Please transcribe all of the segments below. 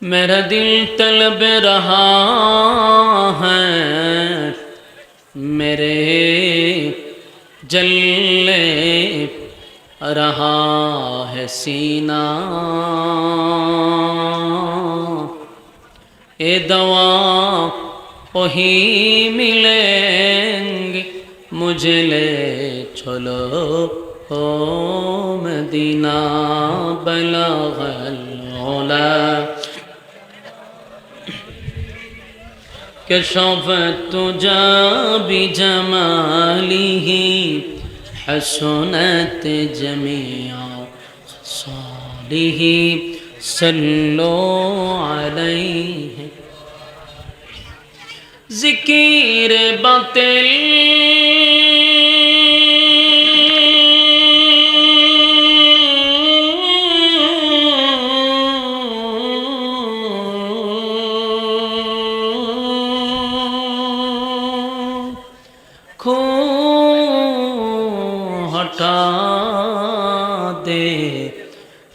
मेरा दिल तलब रहा है, मेरे जलने रहा है सीना। ए दवा वही मिलेंगे, मुझे ले चलो ओ मदीना। बलगल उला कशफत तुजा बिजमालिही हसनत जमीआ सालिही सल्लो अलैहि। ज़िकीर बातिल खो हटा दे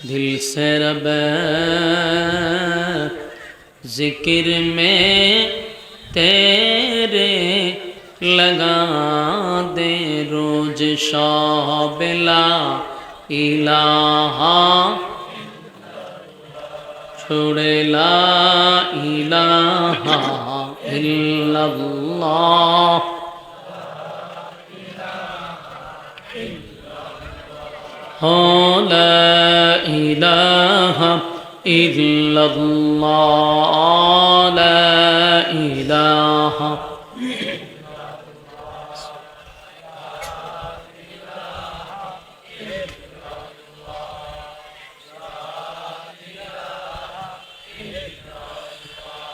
दिल से रब, जिक्र में तेरे लगा दे रोज शाह ला इलाहा छोड़े ला इलाहा इल्लल्लाह। हो ला इलाहा इल्लल्लाह, ला इलाहा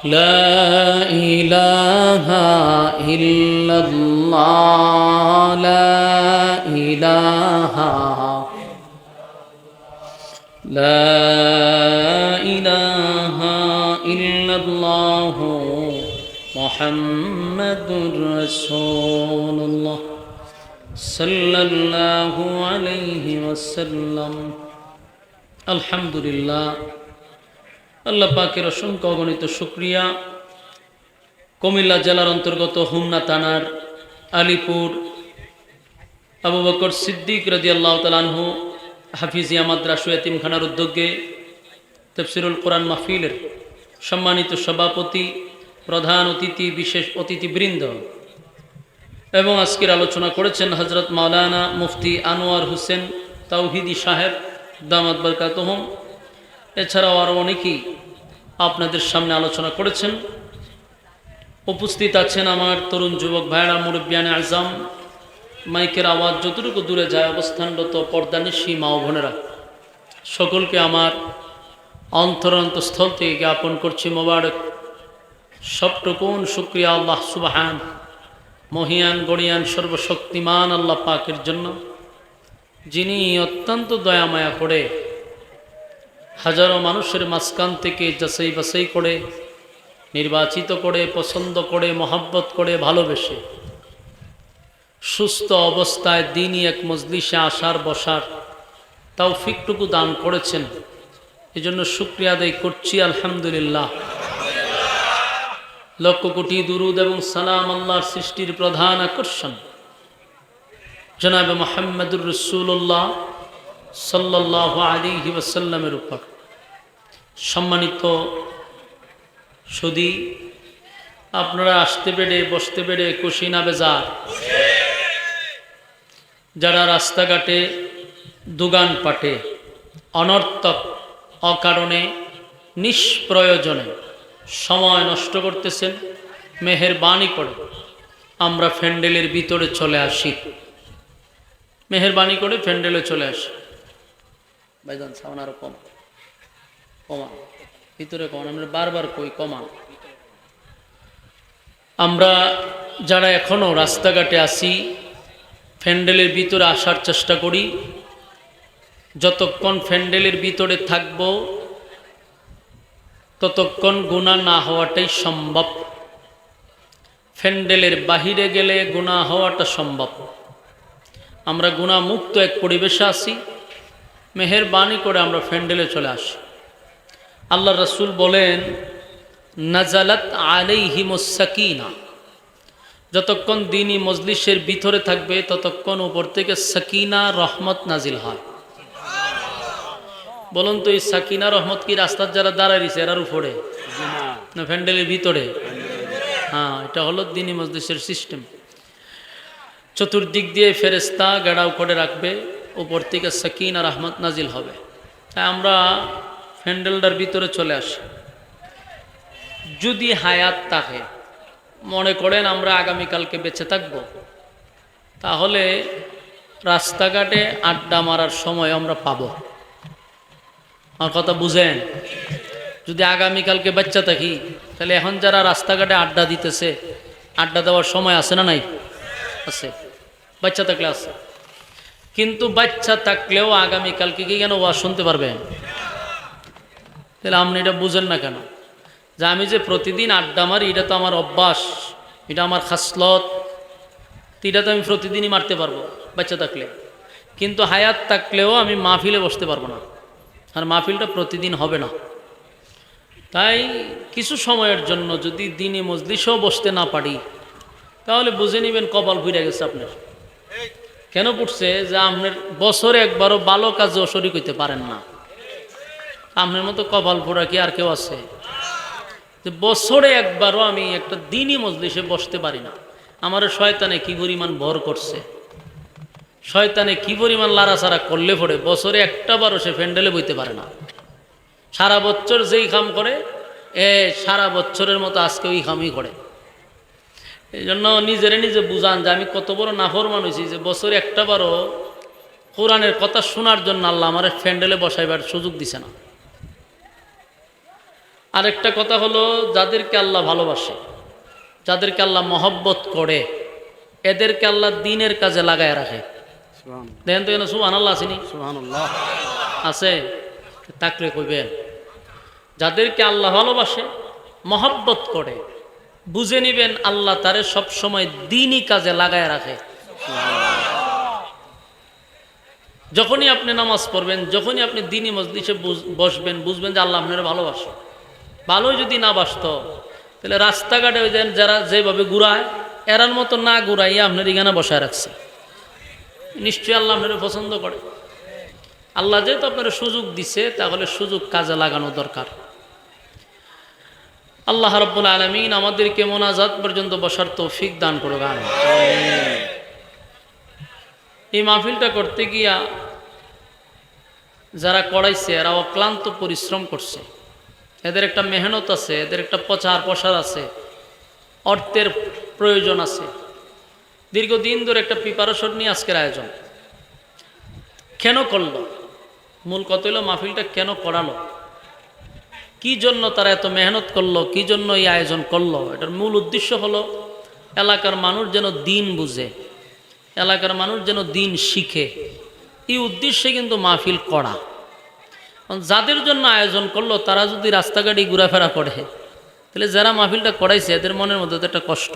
ला इलाहा इल्लल्लाह, ला इलाहा ला इलाहा इल्लल्लाह मुहम्मदुर रसूलुल्लाह सल्लल्लाहु अलैहि वसल्लम। अल्हम्दुलिल्लाह, আল্লাহ পাকের অসংখ্য অগণিত শুকরিয়া। কুমিল্লা জেলার অন্তর্গত হোমনা থানার আলীপুর আবু বকর সিদ্দিক রাদিয়াল্লাহু তাআলা আনহু হাফিজিয়া মাদ্রাসা এতিমখানার উদ্যোগে তাফসীরুল কোরআন মাহফিলের সম্মানিত সভাপতি, প্রধান অতিথি, বিশেষ অতিথিবৃন্দ এবং আজকের আলোচনা করেছেন হযরত মাওলানা মুফতি আনোয়ার হোসেন তাওহীদি সাহেব দামাত বরকাতুহুম। এছাড়াও আরও অনেকেই আপনাদের সামনে আলোচনা করেছেন। উপস্থিত আছেন আমার তরুণ যুবক ভাইরা, মুরব্বিয়ানে আজম, মাইকের আওয়াজ যতটুকু দূরে যায় অবস্থানরত পর্দানিশী মা ও বোনেরা, সকলকে আমার অন্তরন্তস্থল থেকে জ্ঞাপন করছি মোবারক সবটুকুন শুকরিয়া আল্লাহ সুবহান মহিয়ান গড়িয়ান সর্বশক্তিমান আল্লাহ পাকের জন্য, যিনি অত্যন্ত দয়ামায়া করে হাজারো মানুষের মাঝখান থেকে যাচাই বাছাই করে, নির্বাচিত করে, পছন্দ করে, মহব্বত করে, ভালোবেসে সুস্থ অবস্থায় দিনই এক মজলিসে আসার বসার তৌফিকটুকু দান করেছেন। এজন্য শুকরিয়া আদায় করছি আলহামদুলিল্লাহ। লক্ষ কোটি দুরুদ এবং সালাম আল্লাহর সৃষ্টির প্রধান আকর্ষণ জনাবে মুহাম্মদুর রাসূলুল্লাহ সাল্লাল্লাহু আলাইহি ওয়াসাল্লামের উপর। সম্মানিত সুধী, আপনারা আসতে পেরে বসতে পেরে খুশি না বেজার? যারা রাস্তাঘাটে দোকানপাটে অনর্থক অকারণে নিষ্প্রয়োজনে সময় নষ্ট করতেছেন, মেহেরবানি করে আমরা প্যান্ডেলের ভিতরে চলে আসি। মেহেরবানি করে প্যান্ডেলে চলে আসি। ভাইজান সাউন্ড আরো কম কমা, ভিতরে কমান, আমরা বারবার কই কমা। আমরা যারা এখনো রাস্তাঘাটে আসি, প্যান্ডেলের ভিতরে আসার চেষ্টা করি। যতক্ষণ প্যান্ডেলের ভিতরে থাকব ততক্ষণ গুনাহ না হওয়াটাই সম্ভব। প্যান্ডেলের বাহিরে গেলে গুনাহ হওয়াটা সম্ভব। আমরা গুনাহ মুক্ত এক পরিবেশে আছি, মেহেরবানি করে আমরা প্যান্ডেলে চলে আসি। আল্লাহ রাসূল বলেন, নাজালাত আলাইহিমুস সাকিনা, যতক্ষণ দিনই মজলিসের ভিতরে থাকবে ততক্ষণ উপর থেকে সাকিনা রহমত নাজিল হয়। বলুন তো, এই সাকিনা রহমত কি রাস্তার যারা দাঁড়াইছে এরার উপরে না প্যান্ডেলের ভিতরে? হ্যাঁ, এটা হলো দিনই মজলিসের সিস্টেম। চতুর্দিক দিয়ে ফেরেশতা গাড়াও করে রাখবে, উপর থেকে সাকিনা রহমত নাজিল হবে। তাই আমরা প্যান্ডেলটার ভিতরে চলে আসি। যদি হায়াত থাকে, মনে করেন আমরা আগামীকালকে বেঁচে থাকব, তাহলে রাস্তাঘাটে আড্ডা মারার সময় আমরা পাবো। আমার কথা বুঝেন? যদি আগামীকালকে বাচ্চা থাকি, তাহলে এখন যারা রাস্তাঘাটে আড্ডা দিতেছে, আড্ডা দেওয়ার সময় আছে না নাই? আছে, বাচ্চা থাকলে আছে। কিন্তু বাচ্চা থাকলেও আগামীকালকে কি কেন ওয়াজ শুনতে পারবেন? তাহলে আপনি এটা বুঝেন না কেন? যে আমি যে প্রতিদিন আড্ডা মারি, এটা তো আমার অভ্যাস, এটা আমার খাসলত, এটা তো আমি প্রতিদিনই মারতে পারবো বাচ্চা থাকলে। কিন্তু হায়াত থাকলেও আমি মাহফিলে বসতে পারবো না, আর মাহফিলটা প্রতিদিন হবে না। তাই কিছু সময়ের জন্য যদি দিনে মজলিসেও বসতে না পারি, তাহলে বুঝে নেবেন কপাল ফুইরা গেছে আপনার। কেন পড়ছে? যে আপনার বছরে একবারও ভালো কাজেও শরীক হইতে পারেন না। আপনার মতো কপাল পোড়া কি আর কেউ আছে? যে বছরে একবারও আমি একটা দিনই মজলিসে বসতে পারি না। আমার শয়তানে কি পরিমাণ ভর করছে, শয়তানে কি পরিমাণ লাড়াছাড়া করলে পড়ে বছরে একটা বারও সে প্যান্ডেলে বইতে পারে না। সারা বছর যেই কাম করে, সারা বছরের মতো আজকে ওই কামই করে। এই জন্য নিজেরে নিজে বুঝান যে আমি কত বড় নাফরমান হয়েছি, যে বছরে একটা বারও কোরআনের কথা শোনার জন্য আল্লাহ আমার প্যান্ডেলে বসাইবার সুযোগ দিছে না। আরেকটা কথা হলো, যাদেরকে আল্লাহ ভালোবাসে, যাদেরকে আল্লাহ মহব্বত করে, এদেরকে আল্লাহ দিনের কাজে লাগায় রাখে। দেখেন তো এখানে সুবহানাল্লাহ আসেনি? সুবহানাল্লাহ আছে, তাকলে কইবেন। যাদেরকে আল্লাহ ভালোবাসে, মহব্বত করে, বুঝে নিবেন আল্লাহ তারে সব সময় দিনই কাজে লাগায় রাখে। যখনই আপনি নামাজ পড়বেন, যখনই আপনি দিনই মজলিসে বসবেন, বুঝবেন যে আল্লাহ আপনারা ভালোবাসে। ভালোই যদি না বাসত, তাহলে রাস্তাঘাটে ওই যারা যেভাবে ঘুরায়, এরার মতো না ঘুরাইয়া আপনার এখানে বসায় রাখছে। নিশ্চয়ই আল্লাহ আপনারা পছন্দ করে। আল্লাহ যেহেতু আপনারা সুযোগ দিছে, তাহলে সুযোগ কাজে লাগানো দরকার। আল্লাহ রাব্বুল আলামিন আমাদেরকে মোনাজাত পর্যন্ত বসার তৌফিক দান করুক। এই মাহফিলটা করতে গিয়া যারা করাইছে, এরা অক্লান্ত পরিশ্রম করছে। এদের একটা মেহনত আছে, এদের একটা প্রচার প্রসার আছে, অর্থের প্রয়োজন আছে। দীর্ঘদিন ধরে একটা প্রিপারেশন নিয়ে আজকের আয়োজন। কেন করলো? মূল কথা হলো মাহফিলটা কেন করালো, কি জন্য তারা এত মেহনত করলো, কি জন্য এই আয়োজন করলো। এটার মূল উদ্দেশ্য হলো এলাকার মানুষ যেন দিন বুঝে, এলাকার মানুষ যেন দিন শিখে। এই উদ্দেশ্যে কিন্তু মাহফিল করা। যাদের জন্য আয়োজন করলো তারা যদি রাস্তাঘাটে ঘোরাফেরা করে, তাহলে যারা মাহফিলটা করাইছে এদের মনের মধ্যে তো একটা কষ্ট,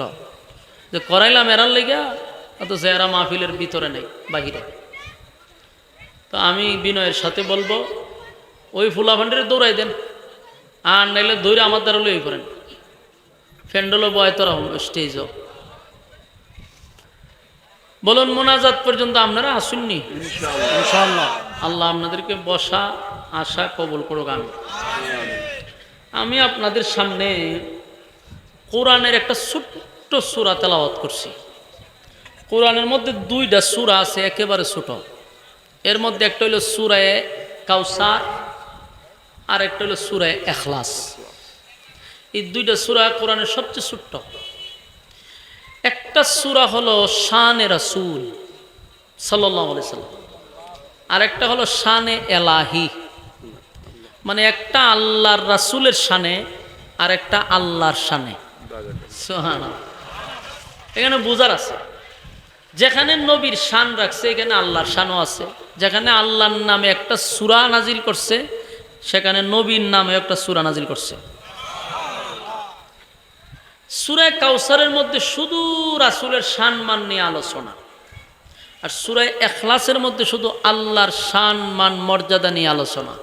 যে করাইলাম এরার লেগা, অথচ এরা মাহফিলের ভিতরে নেই, বাহিরে। তো আমি বিনয়ের সাথে বলবো, ওই ফুলাফান্ডারে দৌড়াই দেন, আর নাইলে দৌড়ে আমার দ্বারা লই করেন, ফ্যান্ডলও বয় তোরা স্টেজও। বলুন, মোনাজাত পর্যন্ত আপনারা আসুননি? ইনশাআল্লাহ আল্লাহ আপনাদেরকে বসা আশা কবুল করুক। আমি আপনাদের সামনে কোরআনের একটা ছোট্ট সূরা তেলাওয়াত করছি। কোরআনের মধ্যে দুইটা সূরা আছে একেবারে ছোট। এর মধ্যে একটা হলো সূরা কাউসার, আর একটা হলো সূরা ইখলাস। এই দুইটা সূরা কোরআনের সবচেয়ে ছোট্ট। একটা সূরা হলো শানে রাসূল সাল্লাল্লাহু আলাইহি সাল্লাম, আর একটা হলো শানে এলাহি, মানে একটা আল্লাহর রাসূলের শানে আর একটা আল্লাহর শানে। সুবহানাল্লাহ। এখানে বুঝার আছে, যেখানে নবীর শান রাখছে এখানে আল্লাহর শানও আছে। যেখানে আল্লাহর নামে একটা সূরা নাজিল করছে, সেখানে নবীর নামে একটা সূরা নাজিল করছে। সূরা কাউসারের মধ্যে শুধু রাসূলের শান মান নিয়ে আলোচনা, আর সূরা ইখলাসের মধ্যে শুধু আল্লাহর শান মান মর্যাদা নিয়ে আলোচনা।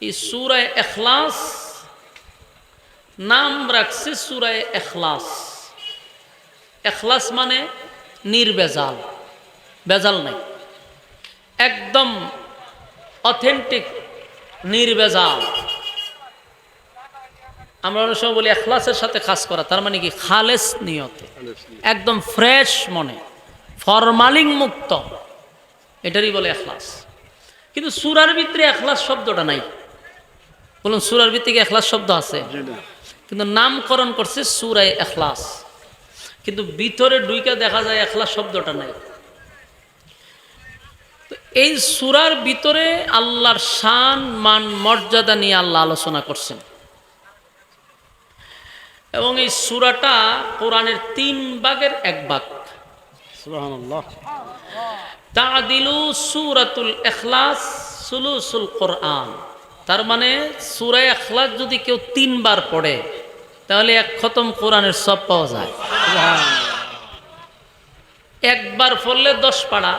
এই সূরা ইখলাস নাম রাখছে সূরা ইখলাস। ইখলাস মানে নির্ভেজাল, ভেজাল নাই, একদম অথেন্টিক, নির্ভেজাল। আমরা অনেক সময় বলি ইখলাসের সাথে কাজ করা, তার মানে কি খালেস নিয়তে, একদম ফ্রেশ মনে, ফরমালিন মুক্ত, এটারই বলে ইখলাস। কিন্তু সূরার ভিতরে ইখলাস শব্দটা নাই। বলুন সূরার ভিতরে কি ইখলাস শব্দ আছে? কিন্তু নামকরণ করছে সূরা ইখলাস, কিন্তু ভিতরে ঢুইকা দেখা যায় ইখলাস শব্দটা নাই। তো এই সূরার ভিতরে আল্লাহর শান মান মর্যাদা নিয়ে আল্লাহ আলোচনা করছেন, এবং এই সূরাটা কোরআনের 3 ভাগের 1 ভাগ। সুবহানাল্লাহ। তাদিলু সূরাতুল ইখলাস সুলুসুল কোরআন। তার মানে সূরা ইখলাস যদি কেউ 3 বার পড়ে তাহলে 1 খতম কোরআনের সব পাওয়া যায়। একবার পড়লে 10 পারা,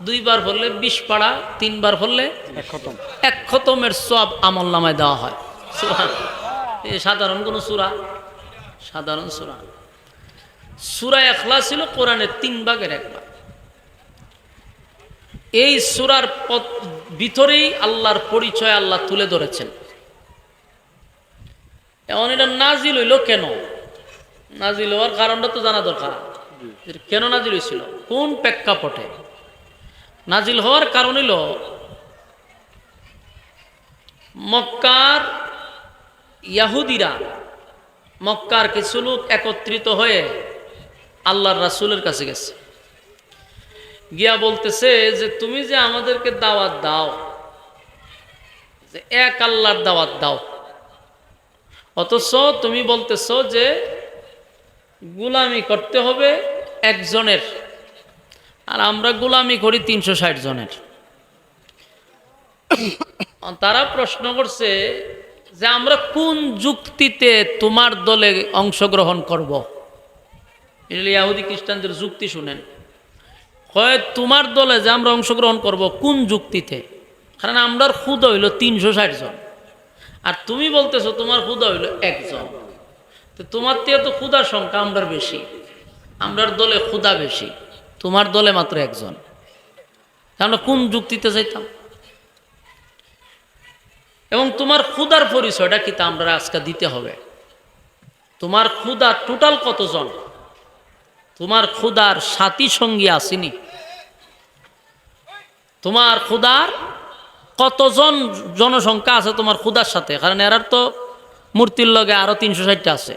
2 বার পড়লে 20 পারা, 3 বার পড়লে 1 খতমের সব আমলনামায় দেওয়া হয়। সুবহানাল্লাহ। এই সাধারণ কোন সূরা? সাধারণ সূরা। সূরা ইখলাস ছিল কোরআনের 3 ভাগের 1 ভাগ। এই সূরার ভিতরেই আল্লাহর পরিচয় আল্লাহ তুলে ধরেছেন। এখন এটা নাজিল হইল কেন? নাজিল হওয়ার কারণটা তো জানা দরকার। কেন নাজিল হয়েছিল, কোন প্রেক্ষাপটে নাজিল হওয়ার কারণ হইল, মক্কার ইয়াহুদিরা, মক্কার কিছু লোক একত্রিত হয়ে আল্লাহর রাসূলের কাছে গেছে, গিয়া বলতেছে যে তুমি যে আমাদেরকে দাওয়াত দাও, যে এক আল্লাহর দাওয়াত দাও, অথচ তুমি বলতেছো যে গোলামি করতে হবে একজনের, আর আমরা গোলামি করি 360 জনের। তারা প্রশ্ন করছে যে আমরা কোন যুক্তিতে তোমার দলে অংশগ্রহণ করব? ইহুদি খ্রিস্টানদের যুক্তি শুনেন। হয় তোমার দলে যে আমরা অংশগ্রহণ করব কোন যুক্তিতে? কারণ আমরার খুদা হইল 360 জন, আর তুমি বলতেছো তোমার খুদা হইল 1 জন। তো তোমার থেকে তো খুদার সংখ্যা আমরার বেশি, আমরার দলে খুদা বেশি, তোমার দলে মাত্র 1 জন। আমরা কোন যুক্তিতে যাইতাম? এবং তোমার খুদার পরিচয়টা কি তা আমরা আজকে দিতে হবে। তোমার খুদা টোটাল কতজন? তোমার খুদার সাথী সঙ্গী আসেনি? তোমার খুদার কতজন জনসংখ্যা আছে তোমার খুদার সাথে? কারণ এরার তো মূর্তির লগে আরো 360টা আছে।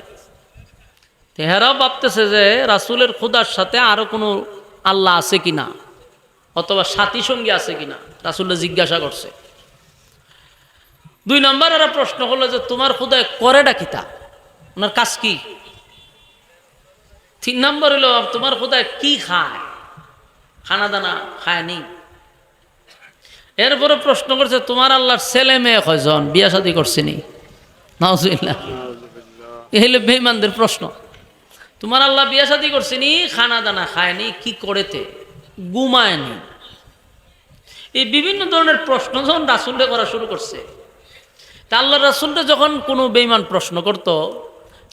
এরাও ভাবতেছে যে রাসূলের খুদার সাথে আরো কোনো আল্লাহ আছে কিনা, অথবা সাথী সঙ্গী আছে কিনা, রাসূলকে জিজ্ঞাসা করছে। 2 নম্বর এরা প্রশ্ন করলো যে তোমার খুদা করেটা কিতা, ওনার কাজ কি? 3 নম্বর হলো তোমার খুদা কি খায়, খানা দানা খায় নি? এরপরে প্রশ্ন করছে তোমার আল্লাহর ছেলে মেয়ে কয়জন, বিয়া শাদী করছেনি? নাউজুবিল্লাহ। এই হলো বেঈমানদের প্রশ্ন। তোমার আল্লাহ বিয়া শাদী করছেনি, খানা দানা খায়নি, কি করেতে, ঘুমায়নি? এই বিভিন্ন ধরনের প্রশ্ন যখন রাসূলকে করা শুরু করছে, তা আল্লাহ রাসূলকে যখন কোনো বেঈমান প্রশ্ন করত,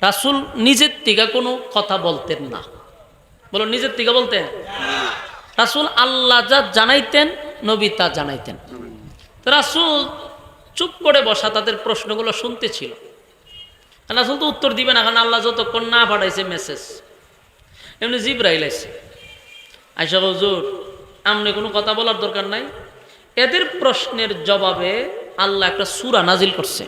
রাসূল নিজের থেকে কোনো কথা বলতেন না। বলো, নিজের থেকে বলতেন? রাসূল আল্লাহ যা জানাইতেন নবী তা জানাইতেন। তো রাসূল চুপ করে বসা, তাদের প্রশ্নগুলো শুনতে ছিল। রাসূল তো উত্তর দিবে না, কারণ আল্লাহ যতক্ষণ না পাঠাইছে মেসেজ। এমনি জিবরাইল আইছে, আয়েশা হুজুর আমনে কোনো কথা বলার দরকার নাই। এদের প্রশ্নের জবাবে আল্লাহ একটা সূরা নাজিল করছে।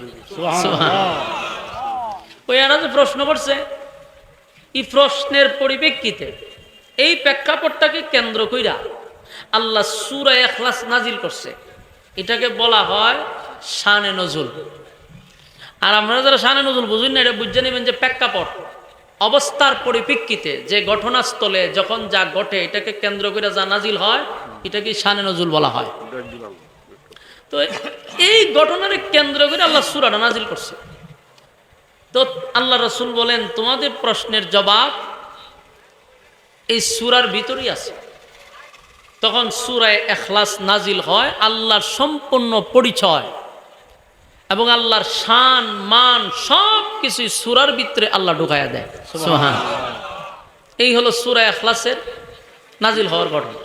ওই এরা যে প্রশ্ন করছে, এই প্রশ্নের পরিপ্রেক্ষিতে, এই প্রেক্ষাপটটাকে কেন্দ্র কইরা আল্লাহ সূরা ইখলাস নাজিল করছে। এটাকে বলা হয় শানে নজুল। আর আমরা যারা শানে নজুল বুঝি না, এটা বুঝে নেবেন যে প্রেক্ষাপট, অবস্থার পরিপ্রেক্ষিতে যে ঘটনাস্থলে যখন যা ঘটে এটাকে কেন্দ্র করে যা নাজিল হয়, এটাকে শানে নজুল বলা হয়। তো এই ঘটনার কেন্দ্র করে আল্লাহ সূরাটা নাজিল করছে। তো আল্লাহ রাসূল বলেন তোমাদের প্রশ্নের জবাব এই সূরার ভিতরেই আছে। তখন সূরা ইখলাস নাজিল হয়, আল্লাহর সম্পূর্ণ পরিচয় এবং আল্লাহর শান মান সব কিছুই সূরার ভিতরে আল্লাহ ঢুকায়া দেয়। সুবহান। এই হলো সূরা ইখলাসের নাজিল হওয়ার ঘটনা।